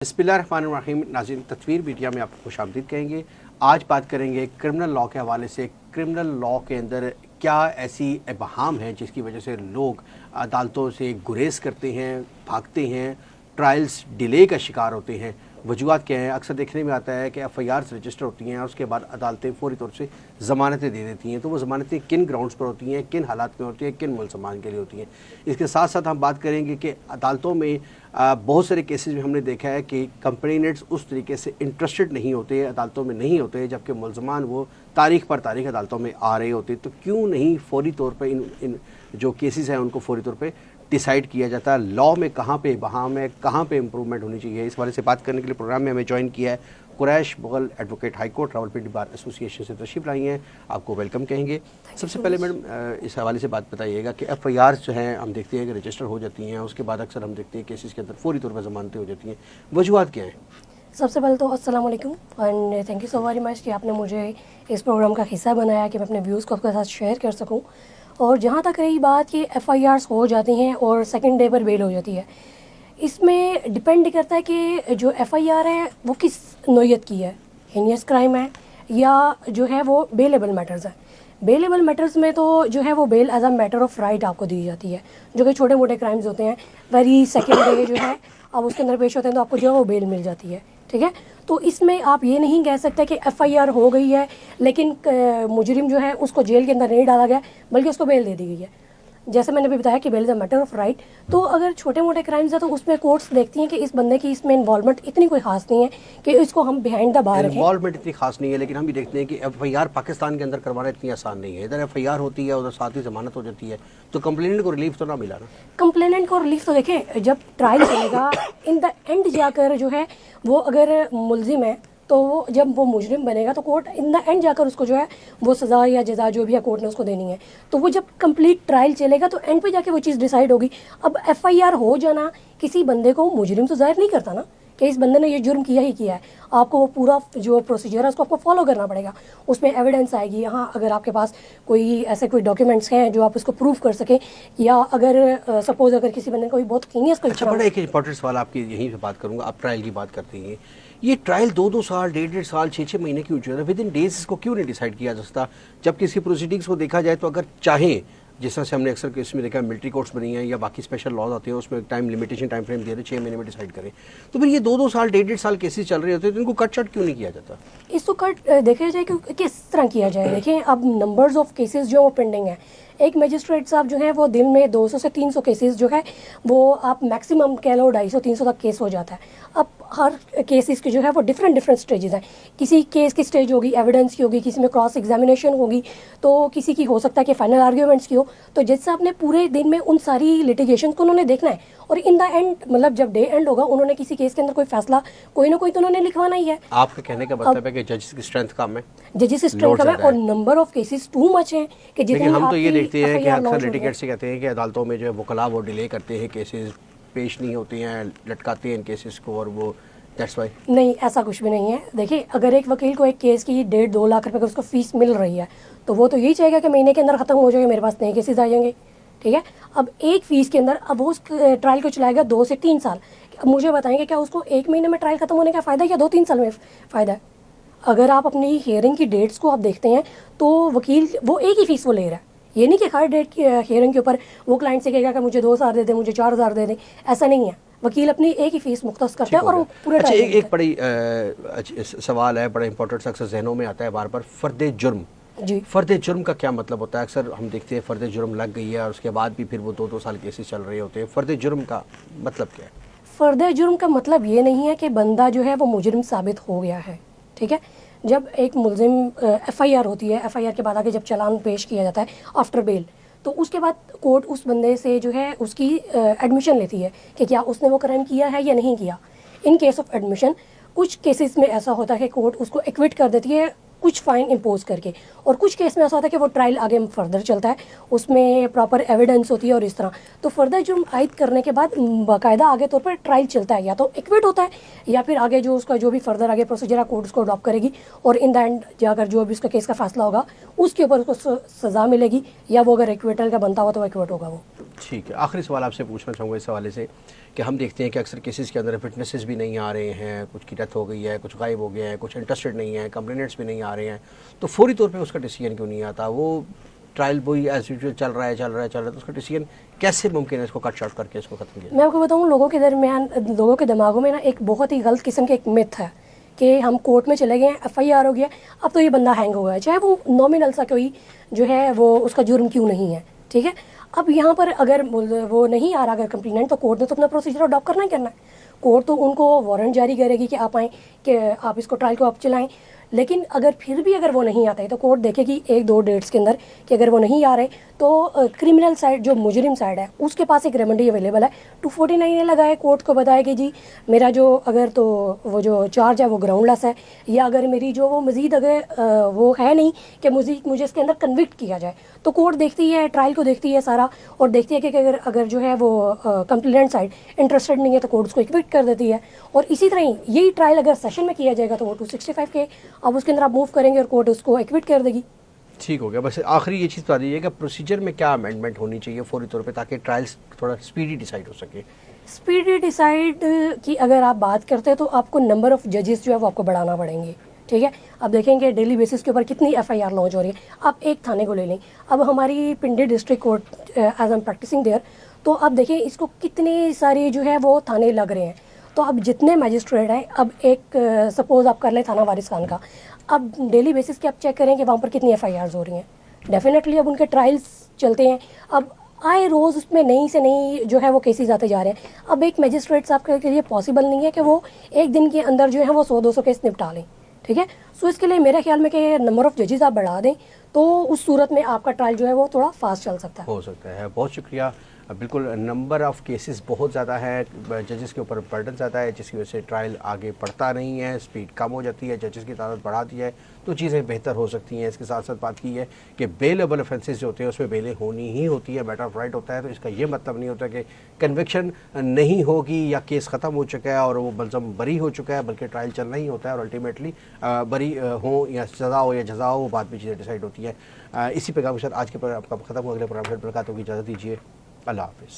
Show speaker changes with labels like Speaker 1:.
Speaker 1: बिस्मिल्लाहिर्रहमानिर्रहीम। नाज़रीन, तस्वीर मीडिया में आपको खुशामदीद कहेंगे। आज बात करेंगे क्रिमिनल लॉ के हवाले से। क्रिमिनल लॉ के अंदर क्या ऐसी इबहाम है जिसकी वजह से लोग अदालतों से गुरेज करते हैं, भागते हैं, ट्रायल्स डिले का शिकार होते हैं। वजूहत क्या हैं? अक्सर देखने में आता है कि एफआईआर्स रजिस्टर होती हैं और उसके बाद अदालतें फौरी तौर से ज़मानतें दे देती हैं। तो वो ज़मानतें किन ग्राउंड्स पर होती हैं, किन हालात में होती हैं, किन मुलज़मान के लिए होती हैं? इसके साथ साथ हम बात करेंगे कि अदालतों में बहुत सारे केसेस में हमने देखा है कि कंप्लेनेंट्स उस तरीके से इंटरेस्टेड नहीं होते, अदालतों में नहीं होते, जबकि मुलज़मान वो तारीख पर तारीख अदालतों में आ रहे होते। तो क्यों नहीं फौरी तौर पर इन जो केसेस हैं उनको फौरी तौर पर डिसाइड किया जाता है? लॉ में कहाँ पे बहाम है, कहाँ पे इम्प्रूवमेंट होनी चाहिए? इस वाले से बात करने के लिए प्रोग्राम में हमें ज्वाइन किया है Quraish Mughal advocate high court Rawalpindi bar association से तशरीफ़ लाई हैं। आपको वेलकम कहेंगे। सबसे पहले मैडम इस हवाले से बात बताइएगा कि एफआईआर जो हैं हम देखते हैं कि रजिस्टर हो जाती हैं, उसके बाद अक्सर हम देखते हैं केसेस के अंदर फौरी तौर पर ज़मानतें हो जाती हैं। वजूहत क्या हैं?
Speaker 2: सबसे पहले तो अस्सलाम वालेकुम and thank you so very much कि आपने मुझे इस प्रोग्राम का हिस्सा बनाया कि मैं अपने व्यूज़ को आपके साथ शेयर कर सकूं। और जहाँ तक रही बात कि एफआईआर्स हो जाती हैं और सेकंड डे पर बेल हो जाती है, इसमें डिपेंड करता है कि जो एफआईआर है वो किस नौयत की है, हीनियस क्राइम है या जो है वो बेलेबल मैटर्स है। बेलेबल मैटर्स में तो जो है वो bail as a matter of right आपको दी जाती है। जो कि छोटे मोटे क्राइम्स होते हैं, वेरी सेकेंड डे जो है अब उसके अंदर पेश होते हैं तो आपको जो है वो बेल मिल जाती है। ठीक है, तो इसमें आप ये नहीं कह सकते कि एफआईआर हो गई है लेकिन मुजरिम जो है उसको जेल के अंदर नहीं डाला गया बल्कि उसको बेल दे दी गई है। जैसे मैंने भी बताया कि bail is a matter of right. तो अगर छोटे मोटे क्राइम्स है तो उसमें कोर्ट्स देखती हैं कि इस बंदे की इसमें इन्वॉल्वमेंट इतनी कोई खास नहीं है कि इसको हम बिहाइंड द बार रखें।
Speaker 1: इन्वॉल्वमेंट इतनी खास नहीं है, लेकिन हम भी देखते हैं कि एफआईआर पाकिस्तान के अंदर करवाना इतनी आसान नहीं है। इधर एफआईआर होती है, उधर साथ ही जमानत हो जाती है, तो कंप्लेनेंट को रिलीफ तो ना मिला ना।
Speaker 2: कंप्लेनेंट को रिलीफ तो देखें, जब ट्रायल चलेगा इन द एंड जाकर जो है वो अगर मुलजिम है तो वो जब वो मुजरिम बनेगा तो कोर्ट इन द एंड जाकर उसको जो है वो सज़ा या जज़ा जो भी है कोर्ट ने उसको देनी है। तो वो जब कंप्लीट ट्रायल चलेगा तो एंड पे जाके वो चीज़ डिसाइड होगी। अब एफआईआर हो जाना किसी बंदे को मुजरिम तो जाहिर नहीं करता ना कि इस बंदे ने ये जुर्म किया ही किया है। आपको वो पूरा जो प्रोसीजर है उसको आपको फॉलो करना पड़ेगा। उसमें एविडेंस आएगी, यहाँ अगर आपके पास कोई ऐसे कोई डॉक्यूमेंट्स हैं जो आप उसको प्रूव कर सकें, या अगर सपोज अगर किसी बंदे को बहुत हीनियस कोई
Speaker 1: अच्छा, बड़ा एक इंपॉर्टेंट सवाल आपकी यहीं पे बात करूंगा। आप ट्रायल की बात करते हैं, ये ट्रायल 2-2 साल, 1.5 साल, 6-6 महीने की हो जाता है। विद इन डेज इसको क्यों नहीं डिसाइड किया जा सकता? जब किसी प्रोसीडिंग्स को देखा जाए तो अगर चाहें, जिस तरह से हमने अक्सर केस में देखा है मिलिट्री कोर्ट्स बनी हैं या बाकी स्पेशल लॉज आते हैं, उसमें टाइम लिमिटेशन टाइम फ्रेम दे रहे 6 महीने में डिसाइड करें, तो फिर ये 2-2 साल, 1.5 साल केसेस चल रहे होते हैं, तो इनको कट शट क्यों नहीं किया जाता?
Speaker 2: इसको कट देखा जाए कि किस तरह किया जाए। देखें, अब नंबर्स ऑफ केसेस जो वो पेंडिंग है, एक मजिस्ट्रेट साहब जो है वो दिन में 200 से 300 केसेस जो है वो आप मैक्सिमम कह लो 250-300 तक केस हो जाता है। अब हर केसेस के जो है वो डिफरेंट स्टेजेस हैं। किसी केस की स्टेज होगी एविडेंस की, होगी किसी में क्रॉस एग्जामिनेशन होगी, तो किसी की हो सकता है कि फाइनल आर्ग्यूमेंट्स की हो। तो जज साहब ने पूरे दिन में उन सारी लिटिगेशन को उन्होंने देखना है और इन द एंड मतलब जब डे एंड होगा उन्होंने किसी केस के अंदर कोई फैसला कोई ना कोई तो उन्होंने लिखवाना ही है।
Speaker 1: आपका कहने का मतलब है कि जजेस की स्ट्रेंथ कम है,
Speaker 2: जजेस की स्ट्रेंथ कम है और number of cases too much है कि जितनी
Speaker 1: हम तो ये देखते हैं कि अक्सर
Speaker 2: लॉन्च
Speaker 1: लिटिगेट से कहते हैं कि अदालतों में जो है वकला वो डिले करते हैं, केसेस पेश नहीं होती हैं, लटकाते हैं इन केसेस को, और वो दैट्स वाई।
Speaker 2: नहीं, ऐसा कुछ भी नहीं है। देखिए, अगर एक वकील को एक केस की 1.5-2 लाख रुपए की उसको फीस मिल रही है तो वो तो यही चाहेगा कि महीने के अंदर ख़त्म हो जाएगा, मेरे पास नए केसेस आ जाएंगे। ठीक है, अब एक फ़ीस के अंदर अब वो उस ट्रायल को चलाएगा 2 से 3 साल। अब मुझे बताएंगे क्या उसको 1 महीने में ट्रायल ख़त्म होने का फ़ायदा है या 2-3 साल में फ़ायदा है? अगर आप अपनी हियरिंग की डेट्स को आप देखते हैं तो वकील वो एक ही फ़ीस वो ले रहा है। ये नहीं कि हर डेट की हियरिंग के ऊपर वो क्लाइंट से कहेगा कि मुझे 2,000 दे दे, मुझे 4,000 दे दे, ऐसा नहीं है। वकील अपनी एक ही फीस मुख्तस करता है और वो पूरे
Speaker 1: अच्छा, एक बड़ी सवाल है, बड़ा इंपॉर्टेंट अक्सर जहनों में आता है बार बार, फ़र्द जुर्म।
Speaker 2: जी,
Speaker 1: फ़र्द जुर्म का क्या मतलब होता है? अक्सर हम देखते हैं फ़र्द जुर्म लग गई है और उसके बाद भी फिर वो 2-2 साल केसेस चल रहे होते हैं। फ़र्द जुर्म का मतलब क्या है?
Speaker 2: फ़र्द जुर्म का मतलब ये नहीं है कि बंदा जो है वो मुजरिम साबित हो गया है। ठीक है, जब एक मुलजिम एफआईआर होती है, एफआईआर के बाद आगे जब चालान पेश किया जाता है आफ्टर बेल, तो उसके बाद कोर्ट उस बंदे से जो है उसकी एडमिशन लेती है कि क्या उसने वो क्राइम किया है या नहीं किया। इन केस ऑफ एडमिशन कुछ केसेस में ऐसा होता है कि कोर्ट उसको एक्विट कर देती है कुछ फ़ाइन इम्पोज करके, और कुछ केस में ऐसा होता है कि वो ट्रायल आगे फर्दर चलता है, उसमें प्रॉपर एविडेंस होती है और इस तरह। तो फर्दर जुर्म आयद करने के बाद बाकायदा आगे तौर पर ट्रायल चलता है, या तो एक्विट होता है या फिर आगे जो उसका जो भी फर्दर आगे प्रोसीजर है कोर्ट उसको अडॉप्ट करेगी और इन द एंड जाकर जो भी उसका केस का फैसला होगा उसके ऊपर उसको सज़ा मिलेगी, या वो अगर एक्विटल का बनता हुआ तो एक्विट होगा वो।
Speaker 1: ठीक है, आखिरी सवाल आपसे पूछना चाहूँगा इस हवाले से कि हम देखते हैं कि अक्सर केसेस के अंदर फिटनेसेस भी नहीं आ रहे हैं, कुछ की डेथ हो गई है, कुछ गायब हो गए हैं, कुछ इंटरेस्टेड नहीं है, कंप्लेनेंट्स भी नहीं आ रहे हैं, तो फौरी तौर पे उसका डिसीजन क्यों नहीं आता? वो ट्रायल वही एज यूजुअल चल रहा है, तो उसका डिसीजन कैसे मुमकिन है इसको कट शॉर्ट करके इसको ख़त्म किया?
Speaker 2: मैं आपको बताऊँ, लोगों के दिमागों में ना एक बहुत ही गलत किस्म का एक मिथ है कि हम कोर्ट में चले गए हैं, FIR हो गया, अब तो ये बंदा हैंग हो गया है, चाहे वो नॉमिनल सा कोई जो है वो उसका जुर्म क्यों नहीं है, ठीक है। अब यहाँ पर अगर वो नहीं आ रहा अगर कंप्लेनेंट, तो कोर्ट ने तो अपना प्रोसीजर अडॉप्ट करना ही करना है। कोर्ट तो उनको वारंट जारी करेगी कि आप आएँ, कि आप इसको ट्रायल को आप चलाएँ। लेकिन अगर फिर भी अगर वो नहीं आता है तो कोर्ट देखेगी 1-2 डेट्स के अंदर कि अगर वो नहीं आ रहे तो क्रिमिनल साइड, जो मुजरिम साइड है, उसके पास एक रेमेडी अवेलेबल है। 249 ने लगाए, कोर्ट को बताया कि जी मेरा जो अगर तो वो जो चार्ज है वो ग्राउंडलेस है, या अगर मेरी जो वो मज़ीद अगर वो है नहीं कि मुझे इसके अंदर कन्विक्ट किया जाए, तो कोर्ट देखती है, ट्रायल को देखती है सारा, और देखती है कि अगर जो है वो कंप्लेनेंट साइड इंटरेस्टेड नहीं है तो कोर्ट उसको इक्विट कर देती है। और इसी तरह ही यही ट्रायल अगर सेशन में किया जाएगा तो वो 265 के अब उसके अंदर आप मूव करेंगे और कोर्ट उसको एक्विट कर देगी।
Speaker 1: ठीक हो गया। बस आखिरी ये चीज़ बता दीजिए कि प्रोसीजर में क्या अमेंडमेंट होनी चाहिए फौरी तौर पे ताकि ट्रायल्स थोड़ा स्पीडी डिसाइड हो सके?
Speaker 2: स्पीडी डिसाइड की अगर आप बात करते हैं तो आपको नंबर ऑफ़ जजेस जो है वो आपको बढ़ाना पड़ेंगे, ठीक है। अब देखेंगे डेली बेसिस के ऊपर कितनी FIR लॉन्च हो रही है। आप एक थाने को ले लें, अब हमारी Pindi district court as I am practicing there, तो आप देखें इसको कितने सारे जो है वो थाने लग रहे हैं। तो अब जितने मजिस्ट्रेट हैं, अब एक सपोज आप कर लें थाना वारिस खान का, अब डेली बेसिस के आप चेक करें कि वहाँ पर कितनी FIRs हो रही हैं। डेफिनेटली अब उनके ट्रायल्स चलते हैं, अब आए रोज़ उसमें नई से नई जो है वो केसेस आते जा रहे हैं। अब एक मजिस्ट्रेट साहब के लिए पॉसिबल नहीं है कि वो एक दिन के अंदर जो है वो 100-200 केस निपटा लें, ठीक है। सो इसके लिए मेरे ख्याल में कि नंबर ऑफ़ जजेस आप बढ़ा दें तो उस सूरत में आपका ट्रायल जो है वो थोड़ा फास्ट चल सकता है।
Speaker 1: हो सकता है। बहुत शुक्रिया। बिल्कुल, नंबर ऑफ़ केसेस बहुत ज़्यादा है, जजेस के ऊपर बर्डन ज़्यादा है, जिसकी वजह से ट्रायल आगे बढ़ता नहीं है, स्पीड कम हो जाती है, जजेस की तादाद बढ़ा दी है तो चीज़ें बेहतर हो सकती हैं। इसके साथ साथ बात की है कि बेलेबल ऑफेंसेस जो होते हैं उसमें बेलें होनी ही होती है, मैटर ऑफ राइट होता है। तो इसका ये मतलब नहीं होता कि कन्विक्शन नहीं होगी या केस ख़त्म हो चुका है और वो मुलज़म बरी हो चुका है, बल्कि ट्रायल चलना ही होता है और अल्टीमेटली बरी हो या सज़ा हो या जज़ा हो, वो बाद में चीज़ें डिसाइड होती है। इसी पैगाम के साथ आज के प्रोग्राम आपका ख़त्म हो, अगले प्रोग्राम से मुलाकात होगी। इजाज़त दीजिए, अल्लाह हाफ़िज़।